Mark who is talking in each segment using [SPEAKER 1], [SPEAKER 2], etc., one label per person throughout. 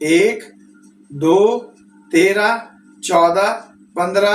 [SPEAKER 1] 1, 2, 13, 14, 15,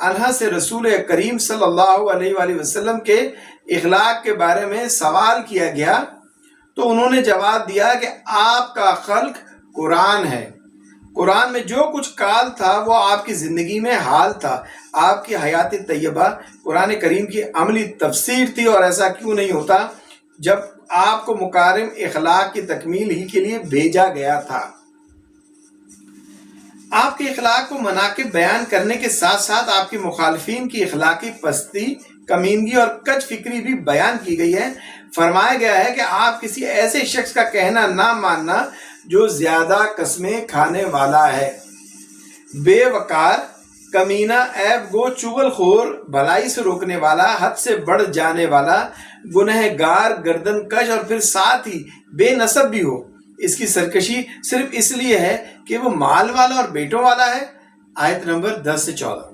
[SPEAKER 1] عنہا سے رسول کریم صلی اللہ علیہ وآلہ وسلم کے اخلاق کے بارے میں سوال کیا گیا تو انہوں نے جواب دیا کہ آپ کا خلق قرآن ہے، قرآن میں جو کچھ قال تھا وہ آپ کی زندگی میں حال تھا، آپ کی حیات طیبہ قرآن کریم کی عملی تفسیر تھی، اور ایسا کیوں نہیں ہوتا جب آپ کو مکارم اخلاق کی تکمیل ہی کے لیے بھیجا گیا تھا۔ آپ کے اخلاق کو مناقب بیان کرنے کے ساتھ ساتھ آپ کے مخالفین کی اخلاقی پستی، کمینگی اور کج فکری بھی بیان کی گئی ہے۔ فرمایا گیا ہے کہ آپ کسی ایسے شخص کا کہنا نہ ماننا جو زیادہ قسمیں کھانے والا ہے، بے وقار، کمینہ، عیب گو، چغل خور، بھلائی سے روکنے والا، حد سے بڑھ جانے والا، گنہگار، گردن کش اور پھر ساتھ ہی بے نسب بھی ہو۔ اس کی سرکشی صرف اس لیے ہے کہ وہ مال والا اور بیٹوں والا ہے۔ آیت نمبر 10 سے 14۔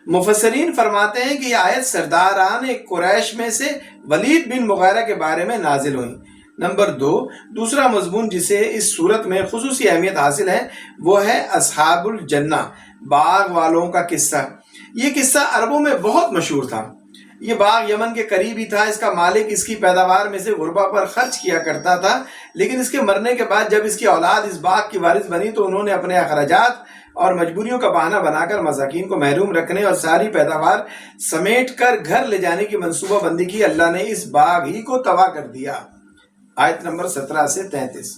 [SPEAKER 1] مفسرین فرماتے ہیں کہ یہ آیت سرداران قریش میں سے ولید بن مغیرہ کے بارے میں نازل ہوئی۔ نمبر 2، دوسرا مضمون جسے اس صورت میں خصوصی اہمیت حاصل ہے وہ ہے اصحاب الجنہ، باغ والوں کا قصہ۔ یہ قصہ عربوں میں بہت مشہور تھا۔ یہ باغ یمن کے قریب ہی تھا۔ اس کا مالک اس کی پیداوار میں سے غربا پر خرچ کیا کرتا تھا، لیکن اس کے مرنے کے بعد جب اس کی اولاد اس باغ کی وارث بنی تو انہوں نے اپنے اخراجات اور مجبوریوں کا بہانہ بنا کر مساکین کو محروم رکھنے اور ساری پیداوار سمیٹ کر گھر لے جانے کی منصوبہ بندی کی۔ اللہ نے اس باغ ہی کو تباہ کر دیا۔ آیت نمبر 17 سے 33۔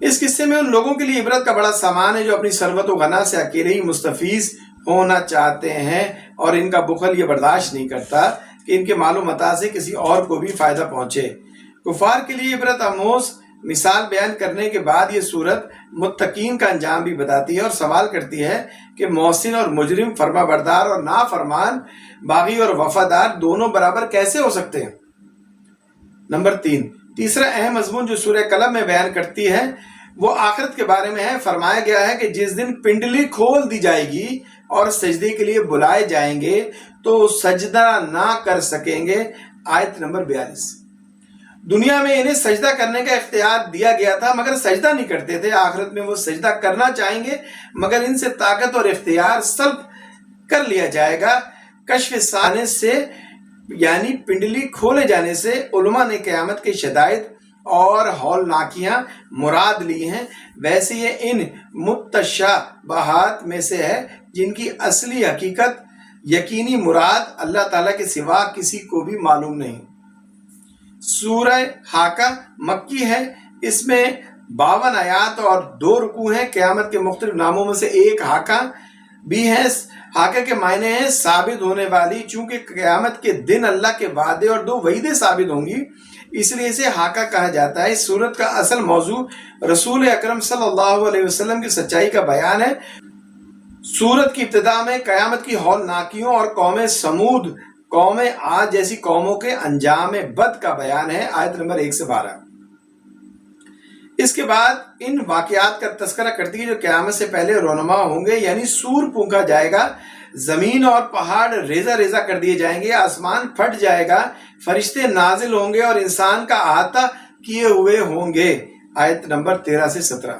[SPEAKER 1] اس قصے میں ان لوگوں کے لیے عبرت کا بڑا سامان ہے جو اپنی ثروت و غنا سے اکیلے ہی مستفیض ہونا چاہتے ہیں، اور ان کا بخل یہ برداشت نہیں کرتا کہ ان کے مال و متاع سے کسی اور کو بھی فائدہ پہنچے۔ کفار کے لیے عبرت آموز مثال بیان کرنے کے بعد یہ صورت متقین کا انجام بھی بتاتی ہے اور سوال کرتی ہے کہ محسن اور مجرم، فرما بردار اور نافرمان، باغی اور وفادار دونوں برابر کیسے ہو سکتے ہیں؟ نمبر 3، تیسرا اہم مضمون جو سورہ قلم میں بیان کرتی ہے وہ آخرت کے بارے میں ہے۔ فرمایا گیا ہے کہ جس دن پنڈلی کھول دی جائے گی اور سجدے کے لیے بلائے جائیں گے تو سجدہ نہ کر سکیں گے۔ آیت نمبر 42۔ دنیا میں انہیں سجدہ کرنے کا اختیار دیا گیا تھا مگر سجدہ نہیں کرتے تھے۔ آخرت میں وہ سجدہ کرنا چاہیں گے مگر ان سے طاقت اور اختیار سلب کر لیا جائے گا۔ کشف سانے سے یعنی پنڈلی کھولے جانے سے علماء نے قیامت کے شدائد اور ہولناکیاں مراد لی ہیں۔ ویسے یہ ان متشابہات میں سے ہے جن کی اصلی حقیقت، یقینی مراد اللہ تعالیٰ کے سوا کسی کو بھی معلوم نہیں۔ سورہ حاقہ مکی ہے۔ اس میں 52 آیات اور 2 رکوع ہیں۔ قیامت کے مختلف ناموں میں سے ایک حاقہ بھی ہے۔ حاقہ کے معنی ہیں ثابت ہونے والی۔ چونکہ قیامت کے دن اللہ کے وعدے اور 2 وعیدیں ثابت ہوں گی اس لیے اسے حاقہ کہا جاتا ہے۔ اس صورت کا اصل موضوع رسول اکرم صلی اللہ علیہ وسلم کی سچائی کا بیان ہے۔ سورت کی ابتدا میں قیامت کی ہولناکیوں اور قوم سمود، قوم عاد جیسی قوموں کے انجام بد کا بیان ہے۔ آیت نمبر 1 سے 12۔ اس کے بعد ان واقعات کا تذکرہ کرتی ہے جو قیامت سے پہلے رونما ہوں گے، یعنی سور پھونکا جائے گا، زمین اور پہاڑ ریزہ ریزہ کر دیے جائیں گے، آسمان پھٹ جائے گا، فرشتے نازل ہوں گے اور انسان کا احاطہ کیے ہوئے ہوں گے۔ آیت نمبر 13 سے 17۔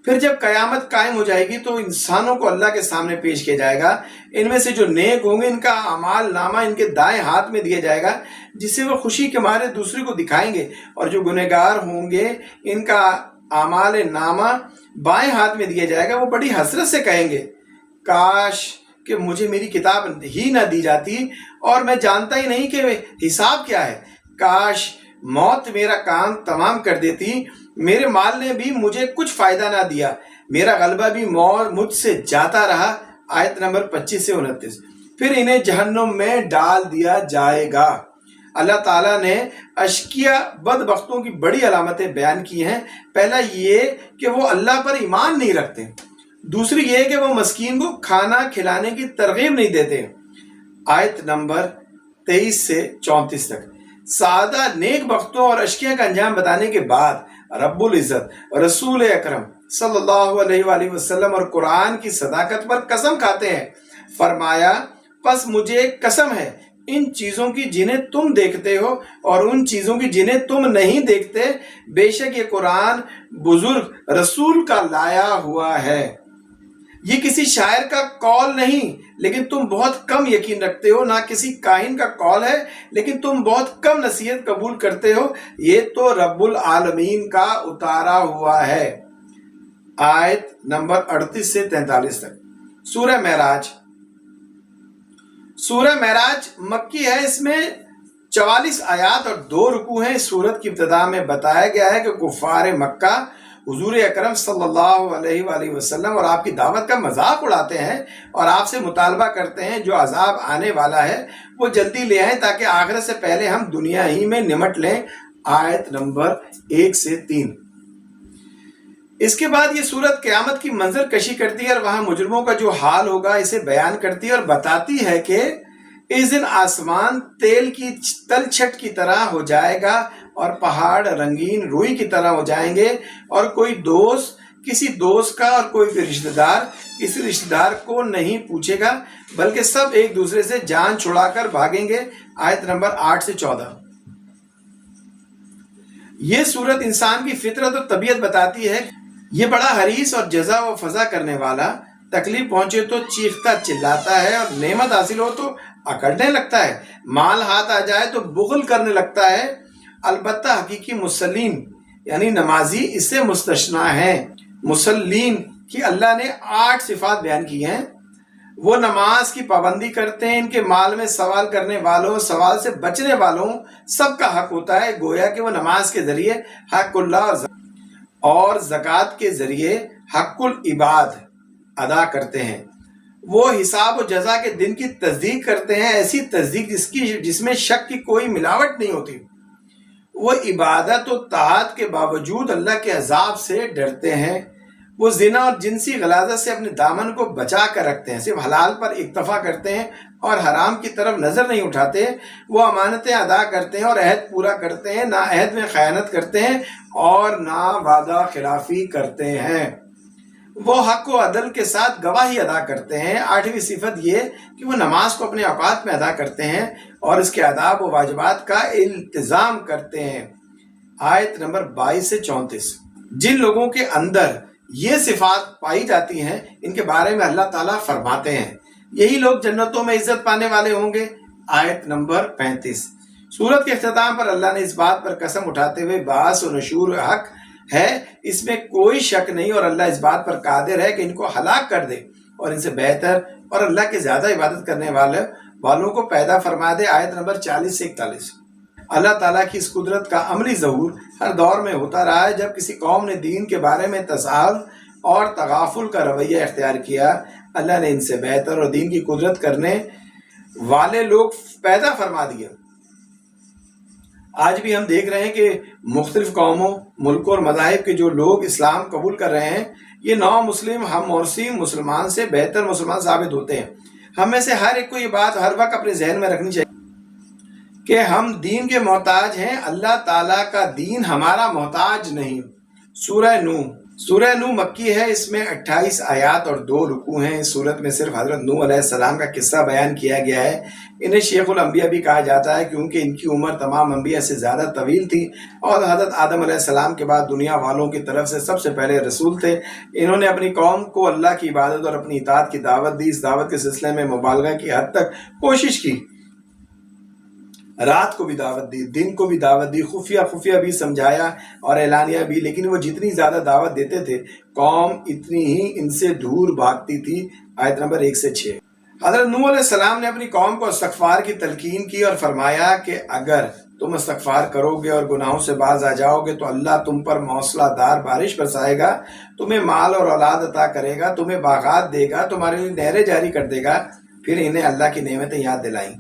[SPEAKER 1] پھر جب قیامت قائم ہو جائے گی تو انسانوں کو اللہ کے سامنے پیش کیا جائے گا۔ ان میں سے جو نیک ہوں گے ان کا اعمال نامہ ان کے دائیں ہاتھ میں دیا جائے گا جسے وہ خوشی کے مارے دوسرے کو دکھائیں گے، اور جو گنہگار ہوں گے ان کا اعمال نامہ بائیں ہاتھ میں دیا جائے گا۔ وہ بڑی حسرت سے کہیں گے کاش کہ مجھے میری کتاب ہی نہ دی جاتی اور میں جانتا ہی نہیں کہ حساب کیا ہے۔ کاش موت میرا کام تمام کر دیتی، میرے مال نے بھی مجھے کچھ فائدہ نہ دیا، میرا غلبہ بھی مجھ سے جاتا رہا۔ آیت نمبر 25 سے 29۔ پھر انہیں جہنم میں ڈال دیا جائے گا۔ اللہ تعالیٰ نے اشقیاء بدبختوں کی بڑی علامتیں بیان کی ہیں۔ پہلا یہ کہ وہ اللہ پر ایمان نہیں رکھتے، دوسری یہ کہ وہ مسکین کو کھانا کھلانے کی ترغیب نہیں دیتے۔ آیت نمبر 23 سے 34 تک۔ سادہ نیک بختوں اور اشقیاء کا انجام بتانے کے بعد رب العزت رسول اکرم صلی اللہ علیہ وآلہ وسلم اور قرآن کی صداقت پر قسم کھاتے ہیں۔ فرمایا پس مجھے قسم ہے ان چیزوں کی جنہیں تم دیکھتے ہو اور ان چیزوں کی جنہیں تم نہیں دیکھتے، بے شک یہ قرآن بزرگ رسول کا لایا ہوا ہے۔ یہ کسی شاعر کا قول نہیں لیکن تم بہت کم یقین رکھتے ہو، نہ کسی کاہن کا قول ہے لیکن تم بہت کم نصیحت قبول کرتے ہو، یہ تو رب العالمین کا اتارا ہوا ہے۔ آیت نمبر 38 سے 43 تک۔ سورہ معراج۔ سورہ معراج مکی ہے، اس میں 44 آیات اور 2 رکوع ہیں۔ اس سورت کی ابتدا میں بتایا گیا ہے کہ کفار مکہ حضور اکرم صلی اللہ علیہ وآلہ وسلم اور آپ کی دعوت کا مذاق اڑاتے ہیں اور آپ سے مطالبہ کرتے ہیں جو عذاب آنے والا ہے وہ جلدی لے آئیں تاکہ آخرت سے پہلے ہم دنیا ہی میں نمٹ لیں۔ آیت نمبر 1 سے 3۔ اس کے بعد یہ سورت قیامت کی منظر کشی کرتی ہے اور وہاں مجرموں کا جو حال ہوگا اسے بیان کرتی ہے اور بتاتی ہے کہ اس دن آسمان تیل کی تلچھٹ کی طرح ہو جائے گا اور پہاڑ رنگین روئی کی طرح ہو جائیں گے، اور کوئی دوست کسی دوست کا اور کوئی بھی رشتہ دار کسی رشتہ دار کو نہیں پوچھے گا، بلکہ سب ایک دوسرے سے جان چھڑا کر بھاگیں گے۔ آیت نمبر 8 سے 14۔ یہ سورت انسان کی فطرت اور طبیعت بتاتی ہے۔ یہ بڑا حریص اور جزا و فضا کرنے والا، تکلیف پہنچے تو چیختا چلاتا ہے اور نعمت حاصل ہو تو اکڑنے لگتا ہے، مال ہاتھ آ جائے تو بخل کرنے لگتا ہے۔ البتہ حقیقی مسلم یعنی نمازی اس سے مستثنا ہیں۔ مسلم کی اللہ نے 8 صفات بیان کی ہیں۔ وہ نماز کی پابندی کرتے ہیں، ان کے مال میں سوال کرنے والوں سوال سے بچنے والوں سب کا حق ہوتا ہے، گویا کہ وہ نماز کے ذریعے حق اللہ اور زکوٰۃ کے ذریعے حق العباد ادا کرتے ہیں۔ وہ حساب و جزا کے دن کی تصدیق کرتے ہیں، ایسی تصدیق جس میں شک کی کوئی ملاوٹ نہیں ہوتی۔ وہ عبادت و طاعت کے باوجود اللہ کے عذاب سے ڈرتے ہیں۔ وہ زنا اور جنسی غلاظت سے اپنے دامن کو بچا کر رکھتے ہیں، صرف حلال پر اکتفا کرتے ہیں اور حرام کی طرف نظر نہیں اٹھاتے۔ وہ امانتیں ادا کرتے ہیں اور عہد پورا کرتے ہیں، نہ عہد میں خیانت کرتے ہیں اور نہ وعدہ خلافی کرتے ہیں۔ وہ حق و عدل کے ساتھ گواہی ادا کرتے ہیں۔ 8ویں صفت یہ کہ وہ نماز کو اپنے اوقات میں ادا کرتے ہیں اور اس کے آداب و واجبات کا التزام کرتے ہیں۔ آیت نمبر 22 سے 34۔ جن لوگوں کے اندر یہ صفات پائی جاتی ہیں ان کے بارے میں اللہ تعالیٰ فرماتے ہیں یہی لوگ جنتوں میں عزت پانے والے ہوں گے۔ آیت نمبر 35۔ سورت کے اختتام پر اللہ نے اس بات پر قسم اٹھاتے ہوئے بعث و نشور حق ہے، اس میں کوئی شک نہیں، اور اللہ اس بات پر قادر ہے کہ ان کو ہلاک کر دے اور ان سے بہتر اور اللہ کے زیادہ عبادت کرنے والوں کو پیدا فرما دے۔ آیت نمبر 40 سے 41۔ اللہ تعالیٰ کی اس قدرت کا عملی ظہور ہر دور میں ہوتا رہا ہے۔ جب کسی قوم نے دین کے بارے میں تساہل اور تغافل کا رویہ اختیار کیا، اللہ نے ان سے بہتر اور دین کی قدرت کرنے والے لوگ پیدا فرما دیا۔ آج بھی ہم دیکھ رہے ہیں کہ مختلف قوموں، ملکوں اور مذاہب کے جو لوگ اسلام قبول کر رہے ہیں، یہ نو مسلم ہم مورثی مسلمان سے بہتر مسلمان ثابت ہوتے ہیں۔ ہم میں سے ہر ایک کو یہ بات ہر وقت اپنے ذہن میں رکھنی چاہیے کہ ہم دین کے محتاج ہیں، اللہ تعالیٰ کا دین ہمارا محتاج نہیں۔ سورہ نوح۔ سورہ نوح مکی ہے، اس میں 28 آیات اور 2 رکوع ہیں۔ اس سورت میں صرف حضرت نوح علیہ السلام کا قصہ بیان کیا گیا ہے۔ انہیں شیخ الانبیاء بھی کہا جاتا ہے کیونکہ ان کی عمر تمام انبیاء سے زیادہ طویل تھی اور حضرت آدم علیہ السلام کے بعد دنیا والوں کی طرف سے سب سے پہلے رسول تھے۔ انہوں نے اپنی قوم کو اللہ کی عبادت اور اپنی اطاعت کی دعوت دی۔ اس دعوت کے سلسلے میں مبالغہ کی حد تک کوشش کی، رات کو بھی دعوت دی، دن کو بھی دعوت دی، خفیہ بھی سمجھایا اور اعلانیہ بھی، لیکن وہ جتنی زیادہ دعوت دیتے تھے قوم اتنی ہی ان سے دور بھاگتی تھی۔ آیت نمبر 1 سے 6۔ حضرت نوح علیہ السلام نے اپنی قوم کو استغفار کی تلقین کی اور فرمایا کہ اگر تم استغفار کرو گے اور گناہوں سے باز آ جاؤ گے تو اللہ تم پر موصلہ دار بارش برسائے گا، تمہیں مال اور اولاد عطا کرے گا، تمہیں باغات دے گا، تمہارے لیے نہریں جاری کر دے گا۔ پھر انہیں اللہ کی نعمتیں یاد دلائیں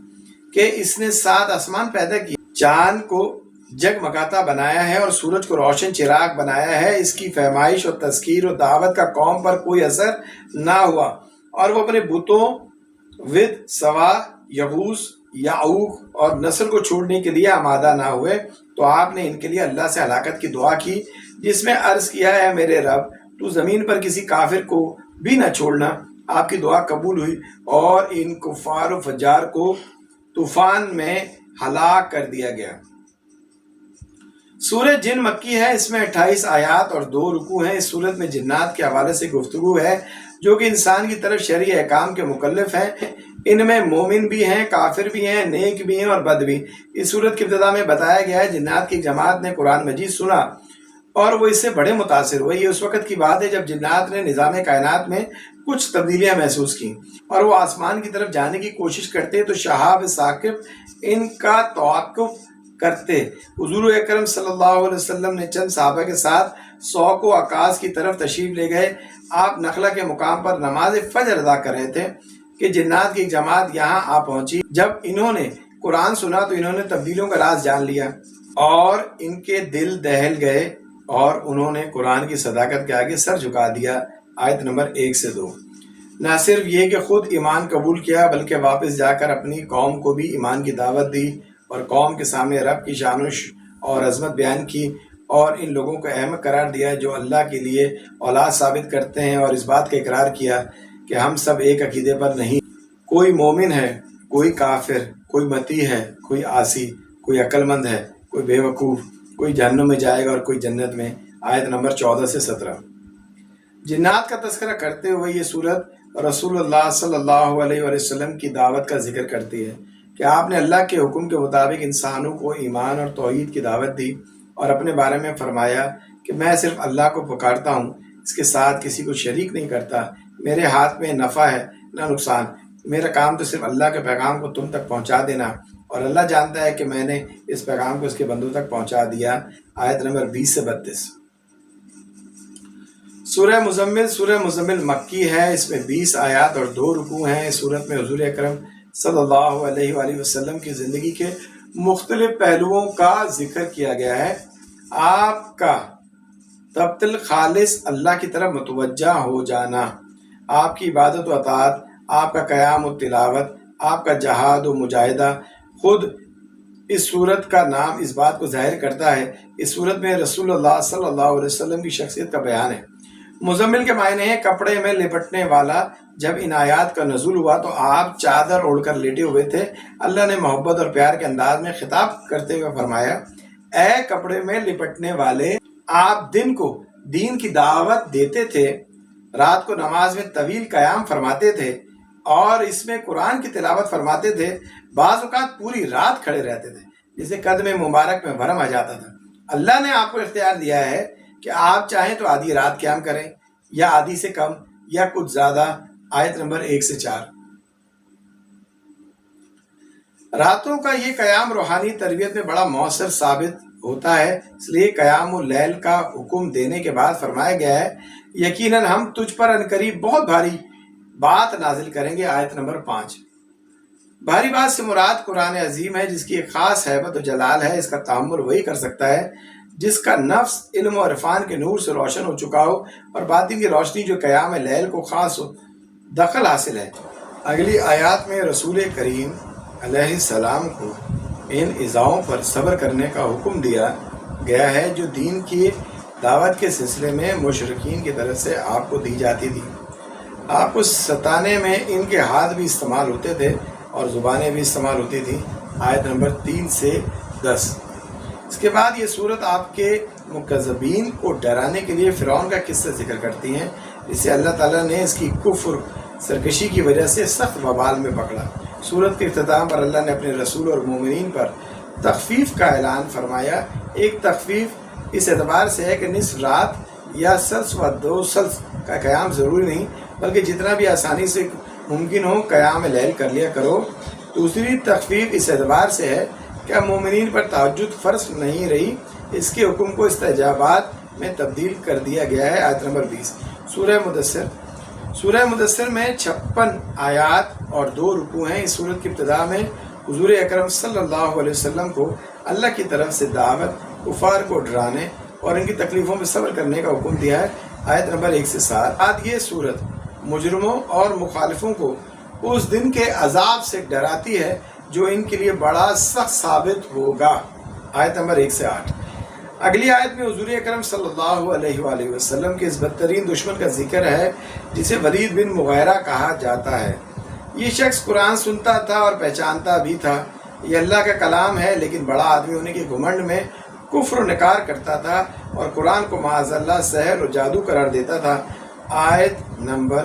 [SPEAKER 1] کہ اس نے 7 آسمان پیدا کیے، چاند کو جگمگاتا بنایا ہے اور سورج کو روشن چراغ بنایا ہے۔ اس کی فہمائش اور تذکیر و دعوت کا قوم پر کوئی اثر نہ ہوا اور وہ اپنے بتوں ود، سوا، یغوث، یعوق اور نسل کو چھوڑنے کے لیے آمادہ نہ ہوئے، تو آپ نے ان کے لیے اللہ سے ہلاکت کی دعا کی، جس میں عرض کیا ہے میرے رب تو زمین پر کسی کافر کو بھی نہ چھوڑنا۔ آپ کی دعا قبول ہوئی اور ان کفار و فجار کو طوفان میں ہلاک کر دیا گیا۔ سورہ جن مکی ہے، اس میں 28 آیات اور 2 رکوع ہیں۔ اس سورت میں جنات کے حوالے سے گفتگو ہے جو کہ انسان کی طرف شرعی احکام کے مکلف ہیں۔ ان میں مومن بھی ہیں، کافر بھی ہیں، نیک بھی ہیں اور بد بھی۔ اس صورت کی ابتدا میں بتایا گیا ہے جنات کی جماعت نے قرآن مجید سنا اور وہ اس سے بڑے متاثر ہوئے۔ یہ اس وقت کی بات ہے جب جنات نے نظام کائنات میں کچھ تبدیلیاں محسوس کی اور وہ آسمان کی طرف جانے کی کوشش کرتے تو شہاب ثاقب ان کا توقف کرتے۔ حضور اکرم صلی اللہ علیہ وسلم نے چند صحابہ کے ساتھ سوق و عکاظ کی طرف تشریف لے گئے۔ آپ نخلہ کے مقام پر نماز فجر ادا کر رہے تھے کہ جنات کی جماعت یہاں آ پہنچی۔ جب انہوں نے قرآن سنا تو انہوں نے تبدیلیوں کا راز جان لیا اور ان کے دل دہل گئے اور انہوں نے قرآن کی صداقت کے آگے سر جھکا دیا۔ آیت نمبر 1 سے 2۔ نہ صرف یہ کہ خود ایمان قبول کیا بلکہ واپس جا کر اپنی قوم کو بھی ایمان کی دعوت دی اور قوم کے سامنے رب کی شان اور عظمت بیان کی اور ان لوگوں کو اہم قرار دیا جو اللہ کے لیے اولاد ثابت کرتے ہیں، اور اس بات کا اقرار کیا کہ ہم سب ایک عقیدے پر نہیں، کوئی مومن ہے، کوئی کافر، کوئی مطیع ہے، کوئی عاصی، کوئی عقل مند ہے، کوئی بے وقوف، کوئی جہنم میں جائے گا اور کوئی جنت میں۔ آیت نمبر 14 سے 17۔ جنات کا تذکرہ کرتے ہوئے یہ صورت رسول اللہ صلی اللہ علیہ وسلم کی دعوت کا ذکر کرتی ہے کہ آپ نے اللہ کے حکم کے مطابق انسانوں کو ایمان اور توحید کی دعوت دی اور اپنے بارے میں فرمایا کہ میں صرف اللہ کو پکارتا ہوں، اس کے ساتھ کسی کو شریک نہیں کرتا، میرے ہاتھ میں نفع ہے نہ نقصان، میرا کام تو صرف اللہ کے پیغام کو تم تک پہنچا دینا اور اللہ جانتا ہے کہ میں نے اس پیغام کو اس کے بندوں تک پہنچا دیا۔ آیت نمبر 20 سے 32۔ سورہ مزمل مکی ہے، اس میں 20 آیات اور 2 رکوع ہیں۔ اس صورت میں حضور اکرم صلی اللہ علیہ وآلہ وسلم کی زندگی کے مختلف پہلوؤں کا ذکر کیا گیا ہے۔ آپ کا تبتل خالص اللہ کی طرف متوجہ ہو جانا، آپ کی عبادت و اطاعت، آپ کا قیام و تلاوت، آپ کا جہاد و مجاہدہ، خود اس صورت کا نام اس بات کو ظاہر کرتا ہے۔ اس صورت میں رسول اللہ صلی اللہ علیہ وسلم کی شخصیت کا بیان ہے۔ مزمل کے معنی ہیں کپڑے میں لپٹنے والا۔ جب ان آیات کا نزول ہوا تو آپ چادر اوڑھ کر لیٹے ہوئے تھے۔ اللہ نے محبت اور پیار کے انداز میں خطاب کرتے ہوئے فرمایا، اے کپڑے میں لپٹنے والے، آپ دن کو دین کی دعوت دیتے تھے، رات کو نماز میں طویل قیام فرماتے تھے اور اس میں قرآن کی تلاوت فرماتے تھے، بعض اوقات پوری رات کھڑے رہتے تھے جسے قدم مبارک میں بھرم آ جاتا تھا۔ اللہ نے آپ کو اختیار دیا ہے کہ آپ چاہیں تو آدھی رات قیام کریں یا آدھی سے کم یا کچھ زیادہ۔ آیت نمبر 1 سے 4۔ راتوں کا یہ قیام روحانی تربیت میں بڑا مؤثر ثابت ہوتا ہے، اس لیے قیام اللیل کا حکم دینے کے بعد فرمایا گیا ہے یقیناً ہم تجھ پر عنقریب بہت بھاری بات نازل کریں گے۔ آیت نمبر 5۔ بھاری بات سے مراد قرآن عظیم ہے جس کی ایک خاص ہیبت و جلال ہے۔ اس کا تحمل وہی کر سکتا ہے جس کا نفس علم و عرفان کے نور سے روشن ہو چکا ہو اور باطن کی روشنی جو قیام لیل کو خاص دخل حاصل ہے۔ اگلی آیات میں رسول کریم علیہ السلام کو ان ایذاؤں پر صبر کرنے کا حکم دیا گیا ہے جو دین کی دعوت کے سلسلے میں مشرکین کی طرف سے آپ کو دی جاتی تھی۔ آپ کو ستانے میں ان کے ہاتھ بھی استعمال ہوتے تھے اور زبانیں بھی استعمال ہوتی تھیں۔ آیت نمبر 3 سے 10۔ اس کے بعد یہ صورت آپ کے مکذبین کو ڈرانے کے لیے فرعون کا قصہ ذکر کرتی ہیں، جسے اللہ تعالیٰ نے اس کی کفر سرکشی کی وجہ سے سخت وبال میں پکڑا۔ صورت کے اختتام پر اللہ نے اپنے رسول اور مومنین پر تخفیف کا اعلان فرمایا۔ ایک تخفیف اس اعتبار سے ہے کہ نصف رات یا ثلث و 2 ثلث کا قیام ضروری نہیں بلکہ جتنا بھی آسانی سے ممکن ہو قیام لیل کر لیا کرو۔ دوسری تخفیف اس اعتبار سے ہے کہ مومنین پر تہجد فرض نہیں رہی، اس کے حکم کو استجابات میں تبدیل کر دیا گیا ہے۔ آیت نمبر 20۔ سورہ مدثر میں 56 آیات اور 2 رکوع ہیں۔ اس سورت کی ابتدا میں حضور اکرم صلی اللہ علیہ وسلم کو اللہ کی طرف سے دعوت، کفار کو ڈرانے اور ان کی تکلیفوں میں صبر کرنے کا حکم دیا ہے۔ آیت نمبر 1 سے 7۔ آج یہ سورت مجرموں اور مخالفوں کو اس دن کے عذاب سے ڈراتی ہے جو ان کے لیے بڑا سخت ثابت ہوگا۔ آیت نمبر 1 سے 8۔ اگلی آیت میں حضور اکرم صلی اللہ علیہ وآلہ وسلم کے اس بدترین دشمن کا ذکر ہے جسے ولید بن مغیرہ کہا جاتا ہے۔ یہ شخص قرآن سنتا تھا اور پہچانتا بھی تھا یہ اللہ کا کلام ہے، لیکن بڑا آدمی ہونے کے گھمنڈ میں کفر و نکار کرتا تھا اور قرآن کو معاذ اللہ سحر و جادو قرار دیتا تھا۔ آیت نمبر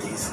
[SPEAKER 1] 30।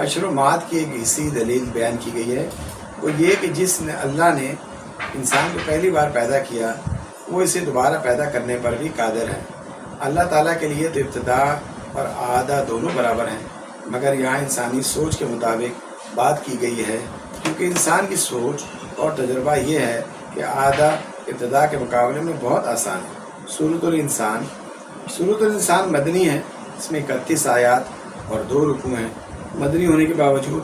[SPEAKER 1] اشرمات کی ایک حصی دلیل بیان کی گئی ہے، وہ یہ کہ جس نے اللہ نے انسان کو پہلی بار پیدا کیا وہ اسے دوبارہ پیدا کرنے پر بھی قادر ہے۔ اللہ تعالیٰ کے لیے تو ابتدا اور اعادہ دونوں برابر ہیں، مگر یہاں انسانی سوچ کے مطابق بات کی گئی ہے، کیونکہ انسان کی سوچ اور تجربہ یہ ہے کہ اعادہ ابتدا کے مقابلے میں بہت آسان ہے۔ سورۃ الانسان مدنی ہے، اس میں 31 آیات اور 2 رکوع ہیں۔ مدنی ہونے کے باوجود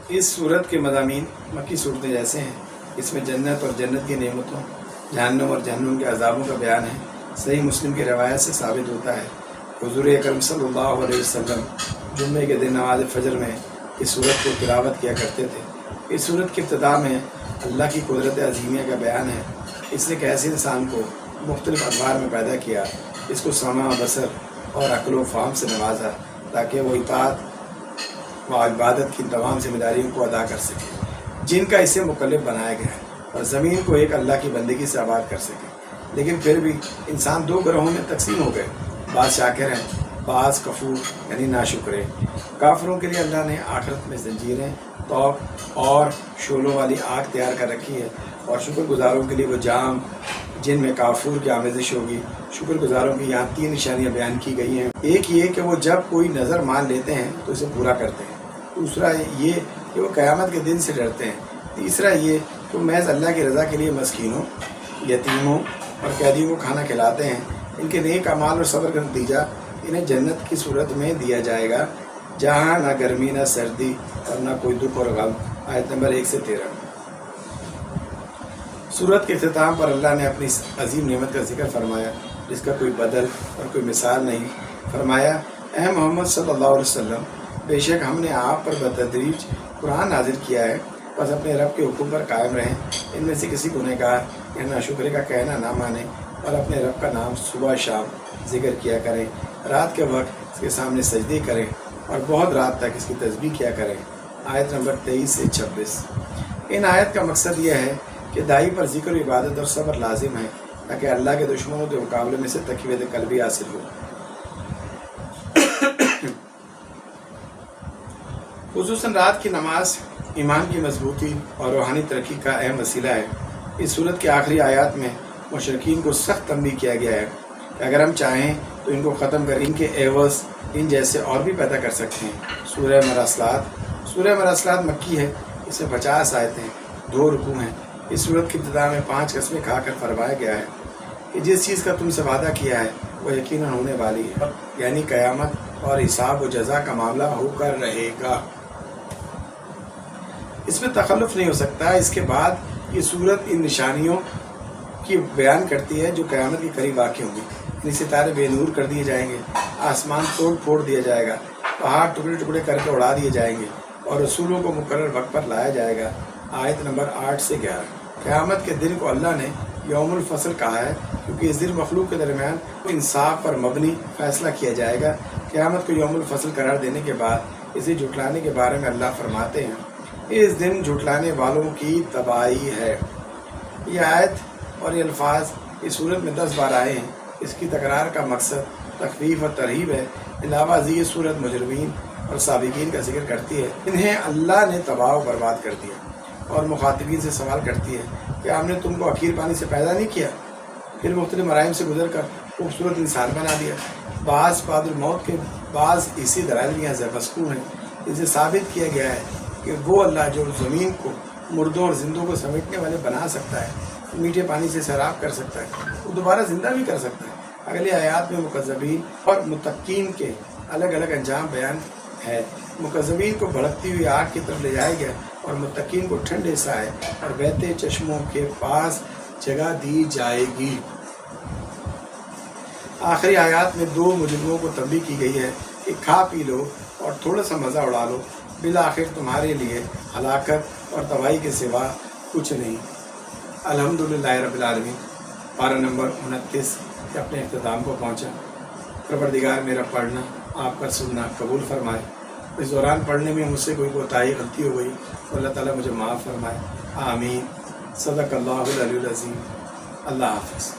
[SPEAKER 1] اس سورت کے مضامین مکی صورتیں جیسے ہیں۔ اس میں جنت اور جنت کی نعمتوں، جہنم اور جہنم کے عذابوں کا بیان ہے۔ صحیح مسلم کی روایت سے ثابت ہوتا ہے حضور اکرم صلی اللہ علیہ وسلم جمعے کے دن نماز فجر میں اس سورت کو تلاوت کیا کرتے تھے۔ اس سورت کی ابتدا میں اللہ کی قدرت عظیمیہ کا بیان ہے۔ اس نے کیسے انسان کو مختلف ادوار میں پیدا کیا، اس کو سمع، بصر اور عقل و فہم سے نوازا تاکہ وہ اطاعت و عبادت کی تمام ذمہ داریوں کو ادا کر سکے جن کا اسے مکلف بنایا گیا ہے، اور زمین کو ایک اللہ کی بندگی سے آباد کر سکے۔ لیکن پھر بھی انسان 2 گروہوں میں تقسیم ہو گئے، بعض شاکر ہیں، بعض کفور یعنی ناشکرے۔ کافروں کے لیے اللہ نے آخرت میں زنجیریں، توق اور شعلوں والی آگ تیار کر رکھی ہے، اور شکر گزاروں کے لیے وہ جام جن میں کافور کی آمیزش ہوگی۔ شکر گزاروں کی یہاں 3 نشانیاں بیان کی گئی ہیں۔ ایک یہ کہ وہ جب کوئی نظر مان لیتے ہیں تو اسے پورا کرتے ہیں، دوسرا یہ کہ وہ قیامت کے دن سے ڈرتے ہیں، تیسرا یہ کہ وہ محض اللہ کی رضا کے لیے مسکینوں، یتیموں اور قیدیوں کو کھانا کھلاتے ہیں۔ ان کے نیک اعمال اور صبر کا نتیجہ انہیں جنت کی صورت میں دیا جائے گا، جہاں نہ گرمی، نہ سردی اور نہ کوئی دکھ اور غم۔ آیت نمبر 1 سے 13۔ سورت کے اختتام پر اللہ نے اپنی عظیم نعمت کا ذکر فرمایا جس کا کوئی بدل اور کوئی مثال نہیں۔ فرمایا، اے محمد صلی اللہ علیہ وسلم، بے شک ہم نے آپ پر بتدریج قرآن نازل کیا ہے، بس اپنے رب کے حکم پر قائم رہیں۔ ان میں سے کسی گنہگار یا ناشکرے کا کہنا نہ مانیں، اور اپنے رب کا نام صبح شام ذکر کیا کریں، رات کے وقت اس کے سامنے سجدے کریں اور بہت رات تک اس کی تسبیح کیا کریں۔ آیت نمبر 23 سے 26۔ ان آیت کا مقصد یہ ہے کہ داعی پر ذکر و عبادت اور صبر لازم ہے تاکہ اللہ کے دشمنوں کے مقابلے میں سے تقویت قلبی حاصل ہو۔ خصوصاً رات کی نماز ایمان کی مضبوطی اور روحانی ترقی کا اہم وسیلہ ہے۔ اس صورت کے آخری آیات میں مشرکین کو سخت تنبیہ کیا گیا ہے کہ اگر ہم چاہیں تو ان کو ختم کر ان کے عوض ان جیسے اور بھی پیدا کر سکتے ہیں۔ سورہ مرسلات مکی ہے، اس میں 50 آیتیں، 2 رکوع ہیں۔ اس صورت کی ابتدا میں 5 قسمیں کھا کر فرمایا گیا ہے کہ جس چیز کا تم سے وعدہ کیا ہے وہ یقیناً ہونے والی ہے، یعنی قیامت اور حساب و جزا کا معاملہ ہو کر رہے گا، اس میں تخلف نہیں ہو سکتا۔ اس کے بعد یہ صورت ان نشانیوں کی بیان کرتی ہے جو قیامت کے قریب واقع ہوں گی، یعنی ستارے بے نور کر دیے جائیں گے، آسمان توڑ پھوڑ دیا جائے گا، پہاڑ ٹکڑے ٹکڑے کر کے اڑا دیے جائیں گے، اور رسولوں کو مقرر وقت پر لایا جائے گا۔ آیت نمبر 8 سے 11۔ قیامت کے دن کو اللہ نے یوم الفصل کہا ہے کیونکہ اس دن مخلوق کے درمیان انصاف پر مبنی فیصلہ کیا جائے گا۔ قیامت کو یوم الفصل قرار دینے کے بعد اسے جھٹلانے کے بارے میں اللہ فرماتے ہیں، اس دن جھٹلانے والوں کی تباہی ہے۔ یہ آیت اور یہ الفاظ اس صورت میں 10 بار آئے ہیں۔ اس کی تکرار کا مقصد تخفیف اور ترغیب ہے۔ علاوہ ازیں یہ صورت مجرمین اور سابقین کا ذکر کرتی ہے، انہیں اللہ نے تباہ و برباد کر دیا، اور مخاطبین سے سوال کرتی ہے کہ ہم نے تم کو حقیر پانی سے پیدا نہیں کیا، پھر مختلف مراحل سے گزر کر خوبصورت انسان بنا دیا۔ بعض بعد الموت کے بعض اسی دلائل بھی یہاں مذکور ہیں، ان سے ثابت کیا گیا ہے کہ وہ اللہ جو زمین کو مردوں اور زندوں کو سمیٹنے والے بنا سکتا ہے، میٹھے پانی سے سیراب کر سکتا ہے، وہ دوبارہ زندہ بھی کر سکتا ہے۔ اگلی آیات میں مکذبین اور متقین کے الگ الگ انجام بیان ہے۔ مکذبین کو بھڑکتی ہوئی آگ کی طرف لے جایا گیا، اور متقین کو ٹھنڈے سائے اور بہتے چشموں کے پاس جگہ دی جائے گی۔ آخری آیات میں 2 مجرموں کو تنبیہ کی گئی ہے کہ کھا پی لو اور تھوڑا سا مزہ اڑا لو، بالآخر تمہارے لیے ہلاکت اور تباہی کے سوا کچھ نہیں۔ الحمدللہ رب العالمین۔ پارہ نمبر 29 کے اپنے اختتام کو پہنچا۔ پروردگار میرا پڑھنا آپ کا سننا قبول فرمائے۔ اس دوران پڑھنے میں مجھ سے کوئی کوتاہی غلطی ہو گئی تو اللہ تعالیٰ مجھے معاف فرمائے، آمین۔ صدق اللہ العلی العظیم۔ اللہ حافظ۔